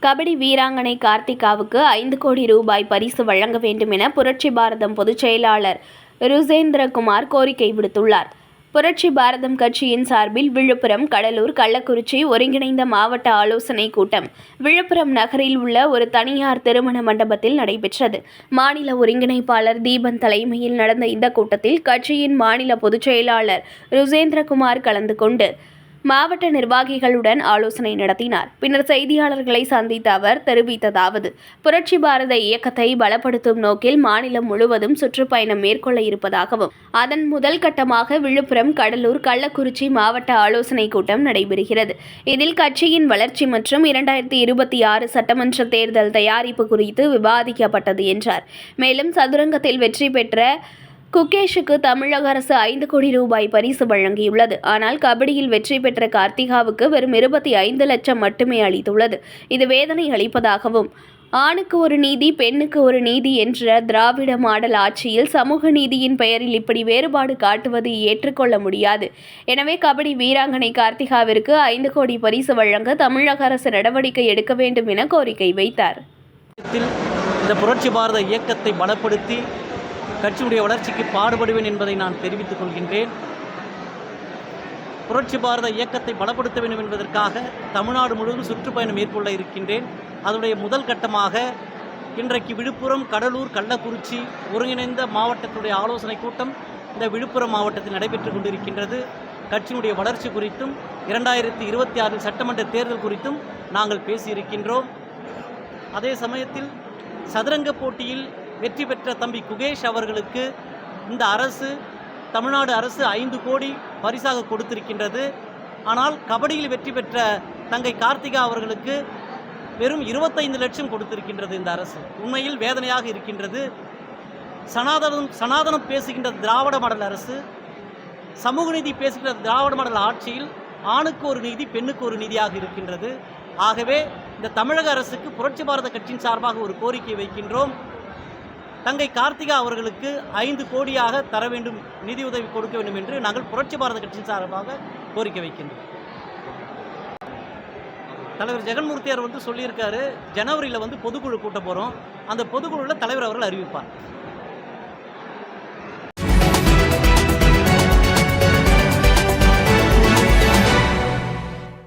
கபடி வீராங்கனை கார்த்திகாவுக்கு 5 கோடி ரூபாய் பரிசு வழங்க வேண்டும் என புரட்சி பாரதம் பொதுச் செயலாளர் ருசேந்திரகுமார் கோரிக்கை விடுத்துள்ளார். புரட்சி பாரதம் கட்சியின் சார்பில் விழுப்புரம், கடலூர், கள்ளக்குறிச்சி ஒருங்கிணைந்த மாவட்ட ஆலோசனை கூட்டம் விழுப்புரம் நகரில் உள்ள ஒரு தனியார் திருமண மண்டபத்தில் நடைபெற்றது. மாநில ஒருங்கிணைப்பாளர் தீபன் தலைமையில் நடந்த இந்த கூட்டத்தில் கட்சியின் மாநில பொதுச் செயலாளர் ருசேந்திரகுமார் கலந்து கொண்டு மாவட்ட நிர்வாகிகளுடன் ஆலோசனை நடத்தினார். பின்னர் செய்தியாளர்களை சந்தித்த அவர் தெரிவித்ததாவது: புரட்சி பாரத இயக்கத்தை பலப்படுத்தும் நோக்கில் மாநிலம் முழுவதும் சுற்றுப்பயணம் மேற்கொள்ள இருப்பதாகவும், அதன் முதல் கட்டமாக விழுப்புரம், கடலூர், கள்ளக்குறிச்சி மாவட்ட ஆலோசனை கூட்டம் நடைபெறுகிறது. இதில் கட்சியின் வளர்ச்சி மற்றும் 2026 சட்டமன்ற தேர்தல் தயாரிப்பு குறித்து விவாதிக்கப்பட்டது என்றார். மேலும் சதுரங்கத்தில் வெற்றி பெற்ற குகேஷுக்கு தமிழக அரசு 5 கோடி ரூபாய் பரிசு வழங்கியுள்ளது. ஆனால் கபடியில் வெற்றி பெற்ற கார்த்திகாவுக்கு வெறும் 25 லட்சம் மட்டுமே அளித்துள்ளது. இது வேதனை அளிப்பதாகவும், ஆணுக்கு ஒரு நீதி, பெண்ணுக்கு ஒரு நீதி என்ற திராவிட மாடல் ஆட்சியில் சமூக நீதியின் பெயரில் இப்படி வேறுபாடு காட்டுவது ஏற்றுக்கொள்ள முடியாது. எனவே கபடி வீராங்கனை கார்த்திகாவிற்கு 5 கோடி பரிசு வழங்க தமிழக அரசு நடவடிக்கை எடுக்க வேண்டும் என கோரிக்கை வைத்தார். இந்த புரட்சி பாரத இயக்கத்தை பலப்படுத்தி கட்சியுடைய வளர்ச்சிக்கு பாடுபடுவேன் என்பதை நான் தெரிவித்துக் கொள்கின்றேன். புரட்சி பாரத இயக்கத்தை பலப்படுத்த வேண்டும் என்பதற்காக தமிழ்நாடு முழுவதும் சுற்றுப்பயணம் மேற்கொள்ள இருக்கின்றேன். அதனுடைய முதல் கட்டமாக இன்றைக்கு விழுப்புரம், கடலூர், கள்ளக்குறிச்சி ஒருங்கிணைந்த மாவட்டத்துடைய ஆலோசனை கூட்டம் இந்த விழுப்புரம் மாவட்டத்தில் நடைபெற்று கொண்டிருக்கின்றது. கட்சியினுடைய வளர்ச்சி குறித்தும் 2026 சட்டமன்ற தேர்தல் குறித்தும் நாங்கள் பேசியிருக்கின்றோம். அதே சமயத்தில் சதுரங்க போட்டியில் வெற்றி பெற்ற தம்பி குகேஷ் அவர்களுக்கு இந்த அரசு, தமிழ்நாடு அரசு 5 கோடி பரிசாக கொடுத்திருக்கின்றது. ஆனால் கபடியில் வெற்றி பெற்ற தங்கை கார்த்திகா அவர்களுக்கு வெறும் 25 லட்சம் கொடுத்திருக்கின்றது இந்த அரசு. உண்மையில் வேதனையாக இருக்கின்றது. சனாதனம் பேசுகின்ற திராவிட மாடல் அரசு, சமூக நீதி பேசுகின்ற திராவிட மாடல் ஆட்சியில் ஆணுக்கு ஒரு நீதி, பெண்ணுக்கு ஒரு நீதியாக இருக்கின்றது. ஆகவே இந்த தமிழக அரசுக்கு புரட்சி பாரத கட்சியின் சார்பாக ஒரு கோரிக்கை வைக்கின்றோம். தங்கை கார்த்திகா அவர்களுக்கு 5 கோடியாக தர வேண்டும், நிதியுதவி கொடுக்க வேண்டும் என்று நாங்கள் புரட்சி பாரத கட்சியின் சார்பாக கோரிக்கை வைக்கின்றோம். தலைவர் ஜெகன்மூர்த்தியார் சொல்லியிருக்காரு, ஜனவரியில் பொதுக்குழு கூட்ட போகிறோம், அந்த பொதுக்குழுவில் தலைவர் அவர்கள் அறிவிப்பார்.